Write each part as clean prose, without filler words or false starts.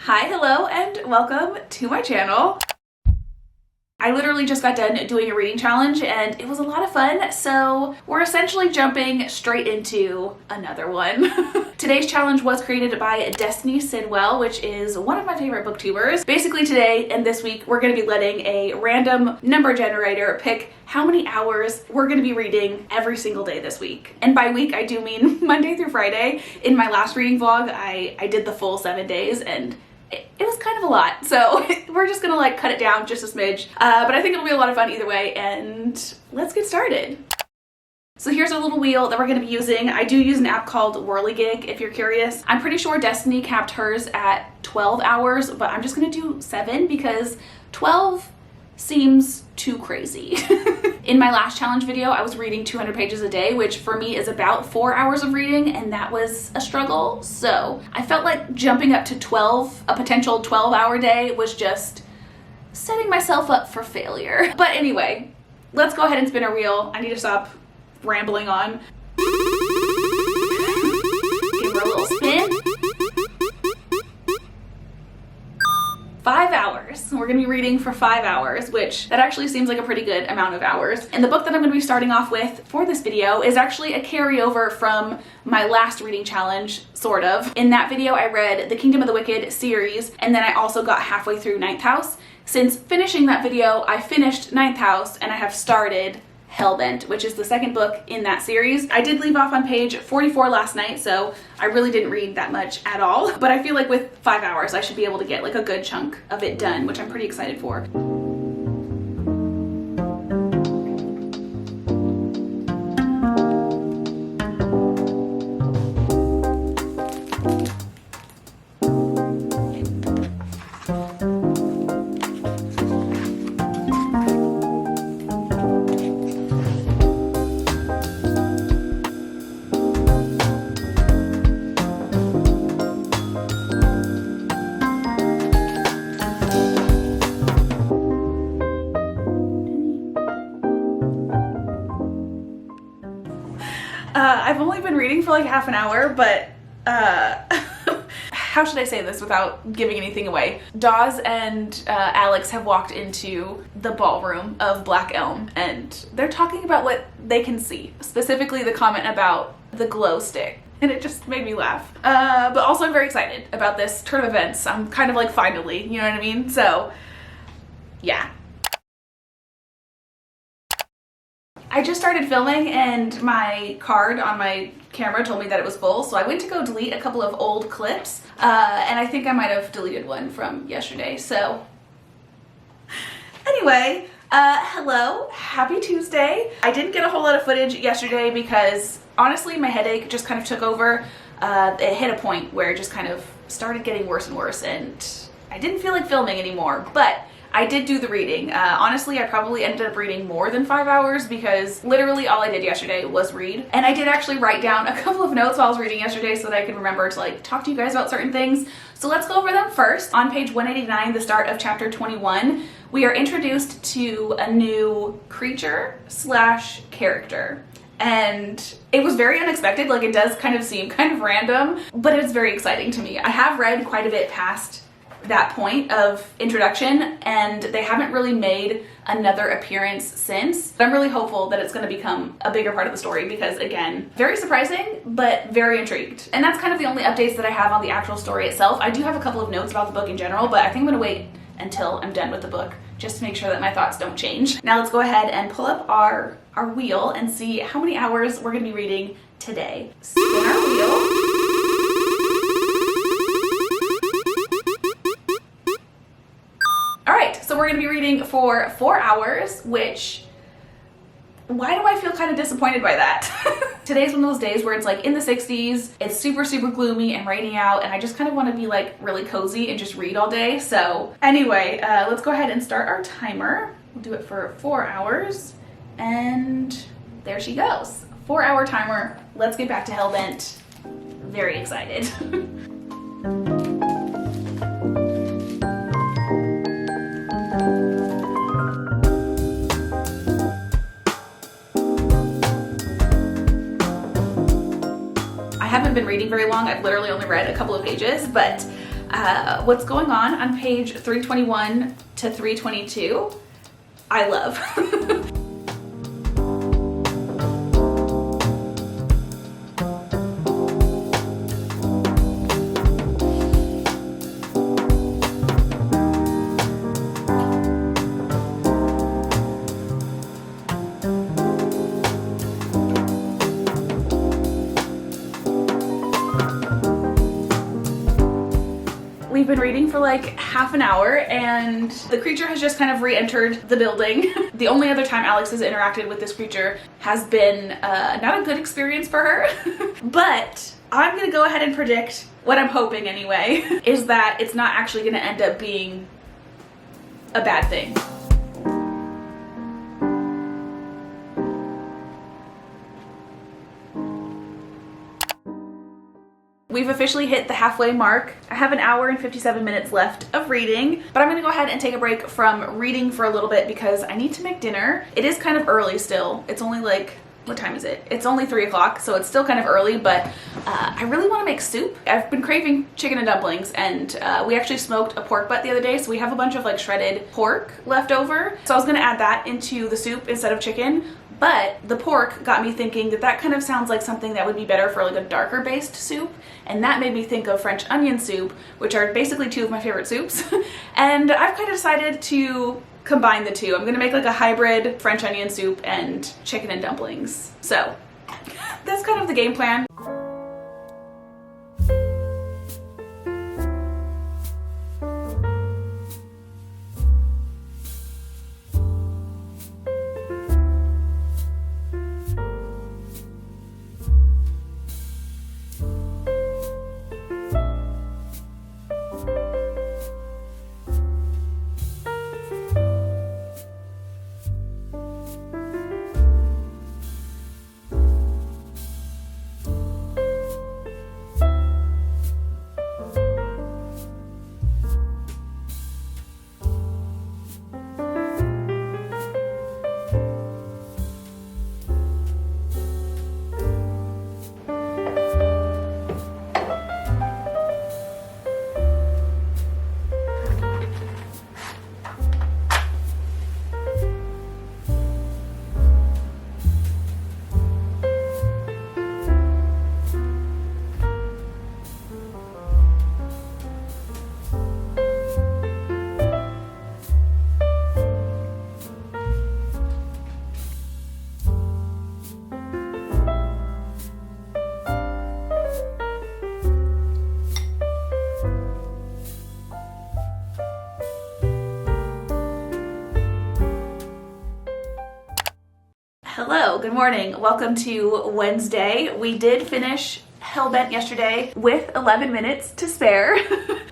Hi, hello, and welcome to my channel. I literally just got done doing a reading challenge and it was a lot of fun, so we're essentially jumping straight into another one. Today's challenge was created by Destiny Sidwell, which is one of my favorite booktubers. Basically today and this week we're going to be letting a random number generator pick how many hours we're going to be reading every single day this week. And by week I do mean Monday through Friday. In my last reading vlog I did the full 7 days and it was kind of a lot, so we're just gonna like cut it down just a smidge, but I think it'll be a lot of fun either way, and let's get started. So here's a little wheel that we're going to be using. I do use an app called Whirligig if you're curious. I'm pretty sure Destiny capped hers at 12 hours, but I'm just going to do 7 because 12 seems too crazy. In my last challenge video, I was reading 200 pages a day, which for me is about 4 hours of reading, and that was a struggle. So I felt like jumping up to 12, a potential 12-hour day, was just setting myself up for failure. But anyway, let's go ahead and spin a wheel. I need to stop rambling on. Give her a little spin. 5 hours. We're gonna be reading for 5 hours, which that actually seems like a pretty good amount of hours. And the book that I'm gonna be starting off with for this video is actually a carryover from my last reading challenge, sort of. In that video, I read the Kingdom of the Wicked series, and then I also got halfway through Ninth House. Since finishing that video, I finished Ninth House and I have started Hellbent, which is the second book in that series. I did leave off on page 44 last night, so I really didn't read that much at all, but I feel like with 5 hours I should be able to get like a good chunk of it done, which I'm pretty excited for. I've only been reading for like half an hour, but how should I say this without giving anything away? Dawes and Alex have walked into the ballroom of Black Elm and they're talking about what they can see, specifically the comment about the glow stick. And it just made me laugh. But also I'm very excited about this turn of events. I'm kind of like finally, you know what I mean? So yeah. I just started filming and my card on my camera told me that it was full, so I went to go delete a couple of old clips, and I think I might have deleted one from yesterday, so anyway, hello, happy Tuesday. I didn't get a whole lot of footage yesterday because honestly my headache just kind of took over. It hit a point where it just kind of started getting worse and worse and I didn't feel like filming anymore, but I did do the reading. Honestly, I probably ended up reading more than 5 hours because literally all I did yesterday was read. And I did actually write down a couple of notes while I was reading yesterday so that I could remember to like talk to you guys about certain things. So let's go over them first. On page 189, the start of chapter 21, we are introduced to a new creature slash character. And it was very unexpected, like it does kind of seem kind of random, but it's very exciting to me. I have read quite a bit past that point of introduction and they haven't really made another appearance since, but I'm really hopeful that it's going to become a bigger part of the story because again, very surprising but very intrigued. And that's kind of the only updates that I have on the actual story itself. I do have a couple of notes about the book in general, but I think I'm going to wait until I'm done with the book just to make sure that my thoughts don't change. Now let's go ahead and pull up our wheel and see how many hours we're going to be reading today. Spin our wheel. So we're going to be reading for 4 hours, which, why do I feel kind of disappointed by that? Today's one of those days where it's like in the 60s, it's super, super gloomy and raining out, and I just kind of want to be like really cozy and just read all day. So anyway, let's go ahead and start our timer. We'll do it for 4 hours, and there she goes. 4-hour timer. Let's get back to Hellbent. Very excited. I haven't been reading very long. I've literally only read a couple of pages, but What's going on page 321 to 322, I love. We've been reading for like half an hour and the creature has just kind of re-entered the building. The only other time Alex has interacted with this creature has been not a good experience for her. But I'm gonna go ahead and predict, what I'm hoping anyway, is that it's not actually gonna end up being a bad thing. We've officially hit the halfway mark. I have an hour and 57 minutes left of reading, but I'm gonna go ahead and take a break from reading for a little bit because I need to make dinner. It is kind of early still. It's only like, what time is it? It's only 3 o'clock, so it's still kind of early, but I really wanna make soup. I've been craving chicken and dumplings, and we actually smoked a pork butt the other day, so we have a bunch of like shredded pork left over. So I was gonna add that into the soup instead of chicken. But the pork got me thinking that that kind of sounds like something that would be better for like a darker based soup. And that made me think of French onion soup, which are basically two of my favorite soups. And I've kind of decided to combine the two. I'm gonna make like a hybrid French onion soup and chicken and dumplings. So that's kind of the game plan. Hello, good morning. Welcome to Wednesday. We did finish Hellbent yesterday with 11 minutes to spare.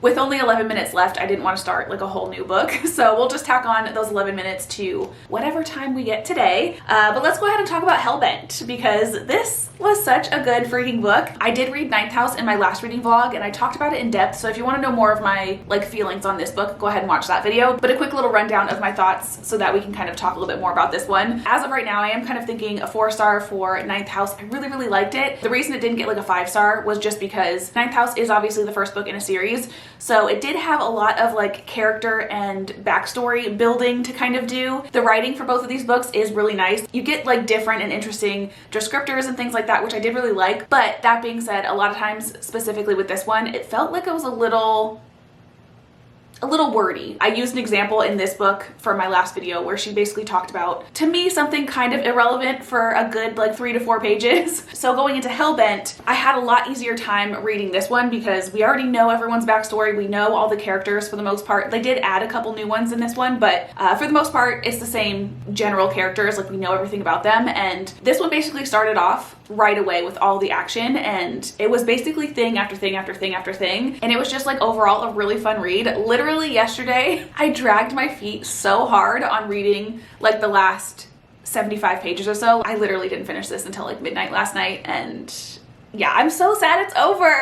With only 11 minutes left, I didn't want to start like a whole new book. So we'll just tack on those 11 minutes to whatever time we get today. But let's go ahead and talk about Hellbent because this was such a good freaking book. I did read Ninth House in my last reading vlog and I talked about it in depth. So if you want to know more of my like feelings on this book, go ahead and watch that video. But a quick little rundown of my thoughts so that we can kind of talk a little bit more about this one. As of right now, I am kind of thinking a 4-star for Ninth House. I really, really liked it. The reason it didn't get like a 5-star was just because Ninth House is obviously the first book in a series. So it did have a lot of like character and backstory building to kind of do. The writing for both of these books is really nice. You get like different and interesting descriptors and things like that, which I did really like. But that being said, a lot of times, specifically with this one, it felt like it was a little wordy. I used an example in this book for my last video where she basically talked about, to me, something kind of irrelevant for a good like 3 to 4 pages. So going into Hellbent, I had a lot easier time reading this one because we already know everyone's backstory. We know all the characters for the most part. They did add a couple new ones in this one, but for the most part, it's the same general characters. Like we know everything about them. And this one basically started off right away with all the action, and it was basically thing after thing after thing after thing, and it was just like overall a really fun read. Literally yesterday I dragged my feet so hard on reading like the last 75 pages or so. I literally didn't finish this until like midnight last night, and yeah, I'm so sad it's over.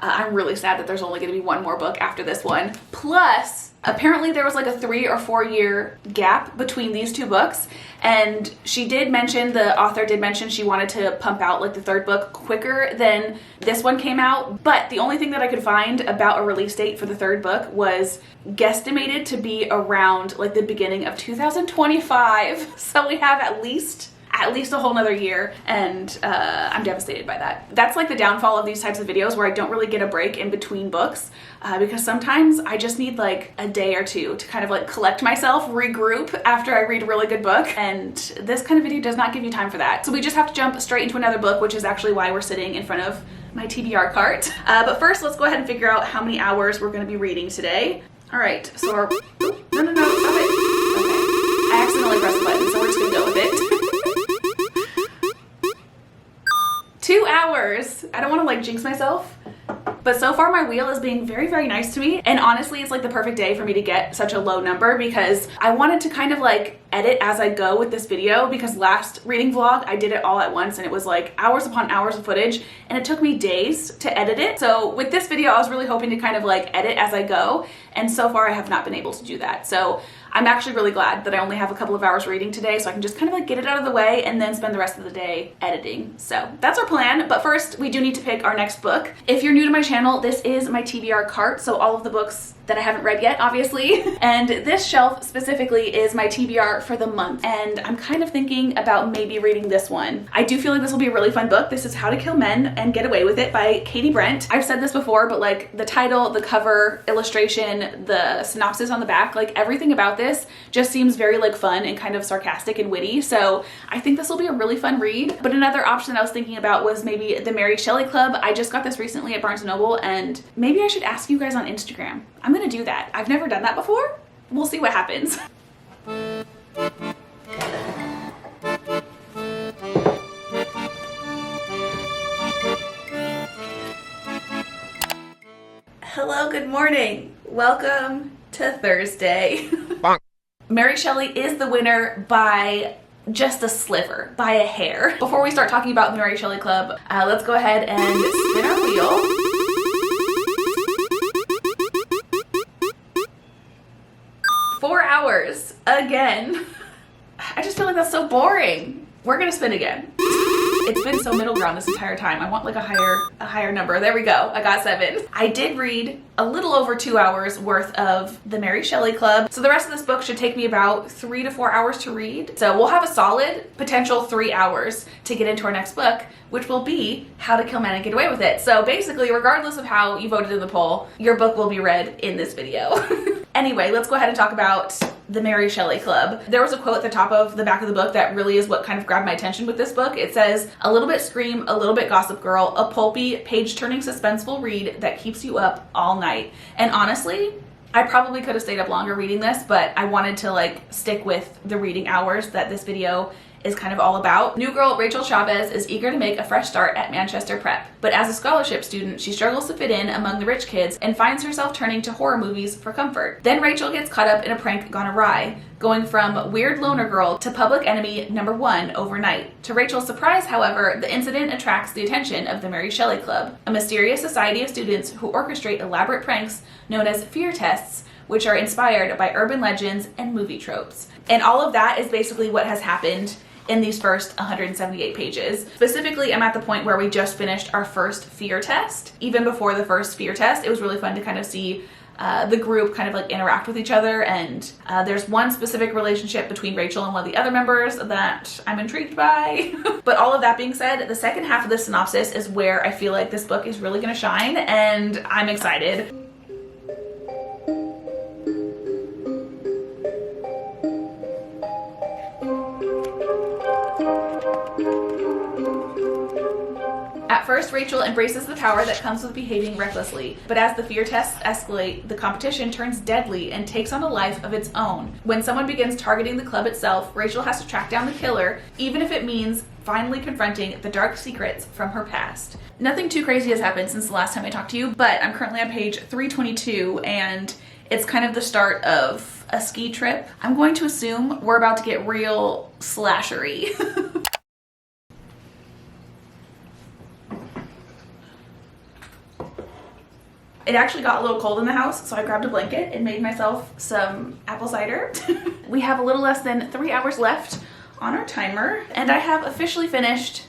I'm really sad that there's only gonna be one more book after this one. Plus, Apparently there was like a 3 or 4 year gap between these two books, and the author did mention she wanted to pump out like the third book quicker than this one came out, but the only thing that I could find about a release date for the third book was guesstimated to be around like the beginning of 2025. So we have at least a whole nother year, and I'm devastated by that. That's like the downfall of these types of videos, where I don't really get a break in between books, because sometimes I just need like a day or two to kind of like collect myself, regroup after I read a really good book, and this kind of video does not give you time for that. So we just have to jump straight into another book, which is actually why we're sitting in front of my TBR cart. But first, let's go ahead and figure out how many hours we're going to be reading today. All right, so no, stop it. Okay, I accidentally pressed the button, so we're just gonna go with it. 2 hours. I don't want to like jinx myself, but so far my wheel is being very, very nice to me. And honestly, it's like the perfect day for me to get such a low number, because I wanted to kind of like edit as I go with this video, because last reading vlog I did it all at once and it was like hours upon hours of footage and it took me days to edit it. So with this video I was really hoping to kind of like edit as I go, and so far I have not been able to do that. So I'm actually really glad that I only have a couple of hours reading today, so I can just kind of like get it out of the way and then spend the rest of the day editing. So that's our plan. But first, we do need to pick our next book. If you're new to my channel, this is my TBR cart, so all of the books that I haven't read yet, obviously. And this shelf specifically is my TBR for the month, and I'm kind of thinking about maybe reading this one. I do feel like this will be a really fun book. This is How to Kill Men and Get Away with It by Katie Brent. I've said this before, but like the title, the cover, illustration, the synopsis on the back, like everything about this just seems very like fun and kind of sarcastic and witty. So I think this will be a really fun read. But another option that I was thinking about was maybe the Mary Shelley Club. I just got this recently at Barnes & Noble, and maybe I should ask you guys on Instagram. I'm gonna do that. I've never done that before. We'll see what happens. Hello, good morning. Welcome to Thursday. Mary Shelley is the winner by just a sliver, by a hair. Before we start talking about the Mary Shelley Club, let's go ahead and spin our wheel. 4 hours again. I just feel like that's so boring. We're gonna spin again. It's been so middle ground this entire time. I want like a higher number. There we go. I got 7. I did read a little over 2 hours worth of the Mary Shelley Club. So the rest of this book should take me about 3 to 4 hours to read. So we'll have a solid potential 3 hours to get into our next book, which will be How to Kill Men and Get Away with It. So basically, regardless of how you voted in the poll, your book will be read in this video. Anyway, let's go ahead and talk about the Mary Shelley Club. There was a quote at the top of the back of the book that really is what kind of grabbed my attention with this book. It says, "A little bit Scream, a little bit Gossip Girl, a pulpy, page-turning suspenseful read that keeps you up all night." And honestly, I probably could have stayed up longer reading this, but I wanted to like stick with the reading hours that this video is kind of all about. New girl Rachel Chavez is eager to make a fresh start at Manchester Prep, but as a scholarship student, she struggles to fit in among the rich kids and finds herself turning to horror movies for comfort. Then Rachel gets caught up in a prank gone awry, going from weird loner girl to public enemy #1 overnight. To Rachel's surprise, however, the incident attracts the attention of the Mary Shelley Club, a mysterious society of students who orchestrate elaborate pranks known as fear tests, which are inspired by urban legends and movie tropes. And all of that is basically what has happened in these first 178 pages. Specifically, I'm at the point where we just finished our first fear test. Even before the first fear test, it was really fun to kind of see the group kind of like interact with each other, and there's one specific relationship between Rachel and one of the other members that I'm intrigued by. But all of that being said, the second half of the synopsis is where I feel like this book is really gonna shine, and I'm excited. At first, Rachel embraces the power that comes with behaving recklessly, but as the fear tests escalate, the competition turns deadly and takes on a life of its own. When someone begins targeting the club itself, Rachel has to track down the killer, even if it means finally confronting the dark secrets from her past. Nothing too crazy has happened since the last time I talked to you, but I'm currently on page 322, and it's kind of the start of a ski trip. I'm going to assume we're about to get real slashery. It actually got a little cold in the house, so I grabbed a blanket and made myself some apple cider. We have a little less than 3 hours left on our timer, and I have officially finished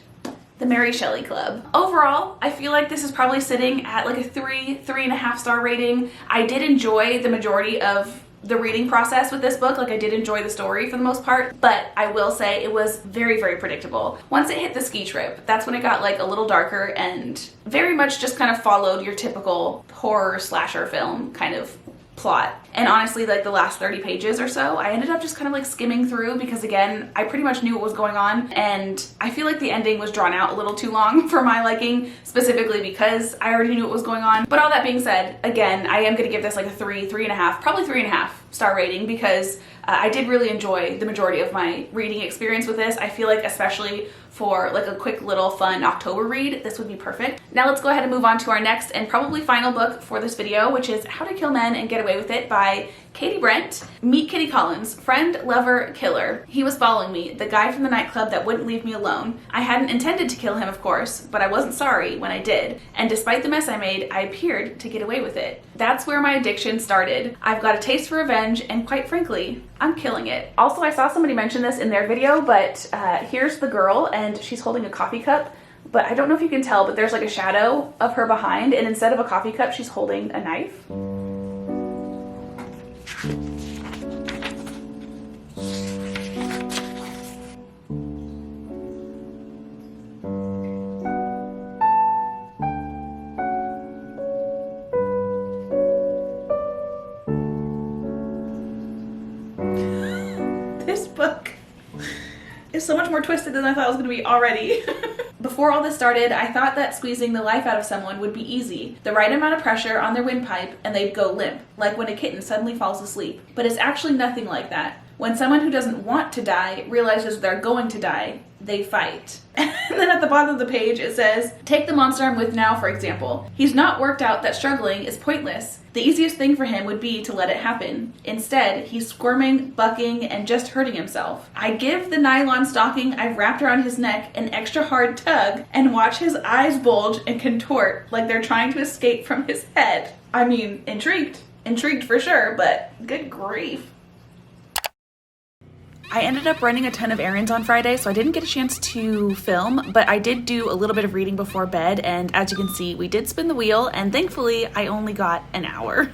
the Mary Shelley Club. Overall, I feel like this is probably sitting at like a 3.5 star rating. I did enjoy the majority of the reading process with this book. Like, I did enjoy the story for the most part, but I will say it was very, very predictable. Once it hit the ski trip, that's when it got like a little darker and very much just kind of followed your typical horror slasher film kind of plot. And honestly, like the last 30 pages or so, I ended up just kind of like skimming through because, again, I pretty much knew what was going on, and I feel like the ending was drawn out a little too long for my liking, specifically because I already knew what was going on. But all that being said, again, I am gonna give this like a 3.5, probably 3.5 star rating because I did really enjoy the majority of my reading experience with this. I feel like, especially for like a quick little fun October read, this would be perfect. Now let's go ahead and move on to our next and probably final book for this video, which is How to Kill Men and Get Away with It by Katie Brent. Meet Kitty Collins, friend, lover, killer. He was following me, the guy from the nightclub that wouldn't leave me alone. I hadn't intended to kill him, of course, but I wasn't sorry when I did. And despite the mess I made, I appeared to get away with it. That's where my addiction started. I've got a taste for revenge, and quite frankly, I'm killing it. Also, I saw somebody mention this in their video, but here's the girl, and she's holding a coffee cup. But I don't know if you can tell, but there's like a shadow of her behind, and instead of a coffee cup, she's holding a knife. This book is so much more twisted than I thought it was going to be already. Before all this started, I thought that squeezing the life out of someone would be easy. The right amount of pressure on their windpipe and they'd go limp, like when a kitten suddenly falls asleep. But it's actually nothing like that. When someone who doesn't want to die realizes they're going to die, they fight. And then at the bottom of the page it says, take the monster I'm with now, for example. He's not worked out that struggling is pointless. The easiest thing for him would be to let it happen. Instead, he's squirming, bucking, and just hurting himself. I give the nylon stocking I've wrapped around his neck an extra hard tug and watch his eyes bulge and contort like they're trying to escape from his head. I mean, intrigued. Intrigued for sure, but good grief. I ended up running a ton of errands on Friday, so I didn't get a chance to film, but I did do a little bit of reading before bed, and as you can see, we did spin the wheel, and thankfully, I only got an hour.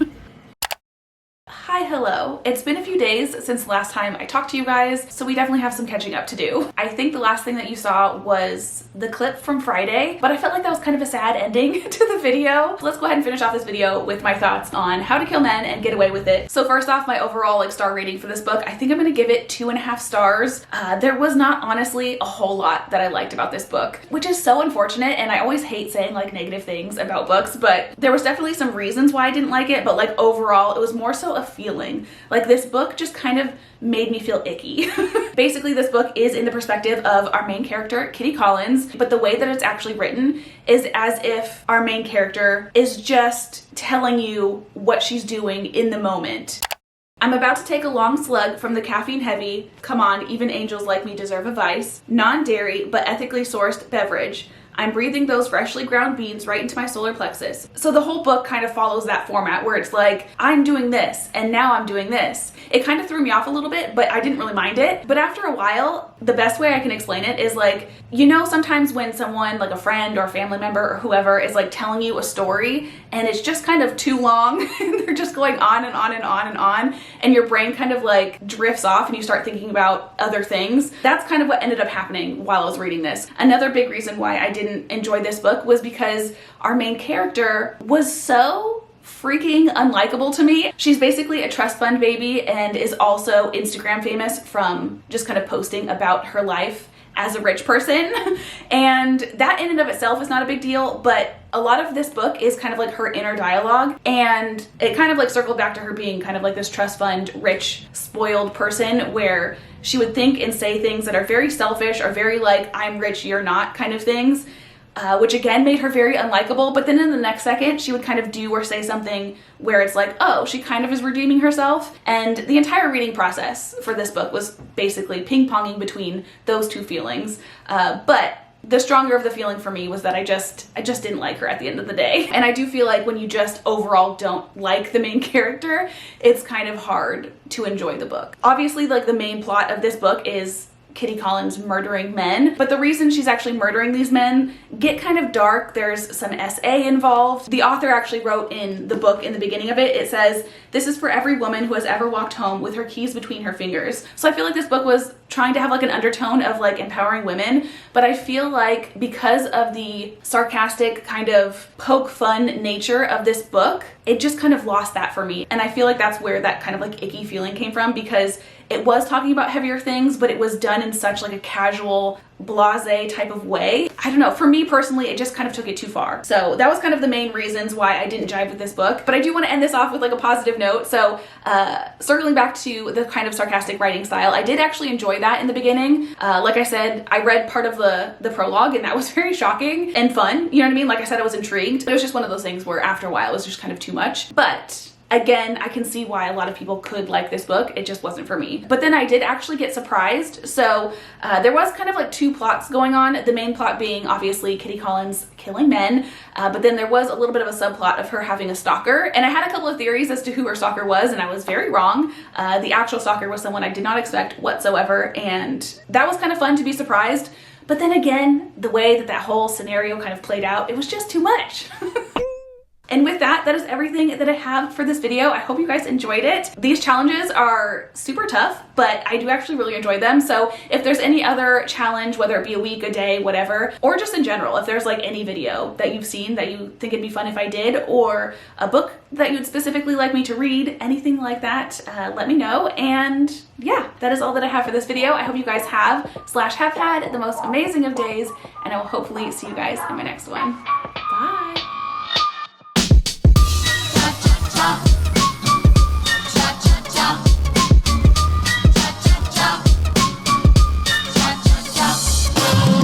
Hi, hello. It's been a few days since last time I talked to you guys, so we definitely have some catching up to do. I think the last thing that you saw was the clip from Friday, but I felt like that was kind of a sad ending to the video. So let's go ahead and finish off this video with my thoughts on How to Kill Men and Get Away with It. So first off, my overall like star rating for this book, I think I'm gonna give it 2.5 stars. There was not honestly a whole lot that I liked about this book, which is so unfortunate, and I always hate saying like negative things about books, but there was definitely some reasons why I didn't like it, but like overall, it was more so a feeling. Like this book just kind of made me feel icky. Basically, this book is in the perspective of our main character, Kitty Collins, but the way that it's actually written is as if our main character is just telling you what she's doing in the moment. I'm about to take a long slug from the caffeine heavy, come on, even angels like me deserve a vice, non-dairy but ethically sourced beverage. I'm breathing those freshly ground beans right into my solar plexus. So the whole book kind of follows that format where it's like, I'm doing this and now I'm doing this. It kind of threw me off a little bit, but I didn't really mind it. But after a while, the best way I can explain it is like, you know, sometimes when someone like a friend or a family member or whoever is like telling you a story and it's just kind of too long and they're just going on and on and on and on, and your brain kind of like drifts off and you start thinking about other things. That's kind of what ended up happening while I was reading this. Another big reason why I didn't enjoy this book was because our main character was so freaking unlikable to me. She's basically a trust fund baby and is also Instagram famous from just kind of posting about her life as a rich person. And that in and of itself is not a big deal, but a lot of this book is kind of like her inner dialogue, and it kind of like circled back to her being kind of like this trust fund, rich, spoiled person where she would think and say things that are very selfish or very like, I'm rich, you're not kind of things. Which again made her very unlikable, but then in the next second she would kind of do or say something where it's like, oh, she kind of is redeeming herself. And the entire reading process for this book was basically ping-ponging between those two feelings. But the stronger of the feeling for me was that I just didn't like her at the end of the day. And I do feel like when you just overall don't like the main character, it's kind of hard to enjoy the book. Obviously, like, the main plot of this book is Kitty Collins murdering men, but the reason she's actually murdering these men get kind of dark. There's some SA involved. The author actually wrote in the book, in the beginning of it, it says, "This is for every woman who has ever walked home with her keys between her fingers." So I feel like this book was trying to have like an undertone of like empowering women, but I feel like because of the sarcastic kind of poke fun nature of this book, it just kind of lost that for me. And I feel like that's where that kind of like icky feeling came from, because it was talking about heavier things, but it was done in such like a casual, blasé type of way. I don't know, for me personally, it just kind of took it too far. So that was kind of the main reasons why I didn't jive with this book. But I do want to end this off with like a positive note. So circling back to the kind of sarcastic writing style, I did actually enjoy that in the beginning. Like I said, I read part of the prologue, and that was very shocking and fun. You know what I mean? Like I said, I was intrigued. It was just one of those things where after a while it was just kind of too much. But again, I can see why a lot of people could like this book. It just wasn't for me. But then I did actually get surprised. So there was kind of like two plots going on. The main plot being obviously Kitty Collins killing men, but then there was a little bit of a subplot of her having a stalker. And I had a couple of theories as to who her stalker was, and I was very wrong. The actual stalker was someone I did not expect whatsoever, and that was kind of fun to be surprised. But then again, the way that whole scenario kind of played out, it was just too much. And with that, that is everything that I have for this video. I hope you guys enjoyed it. These challenges are super tough, but I do actually really enjoy them. So if there's any other challenge, whether it be a week, a day, whatever, or just in general, if there's like any video that you've seen that you think it'd be fun if I did, or a book that you'd specifically like me to read, anything like that, let me know. And yeah, that is all that I have for this video. I hope you guys have had the most amazing of days, and I will hopefully see you guys in my next one. Bye.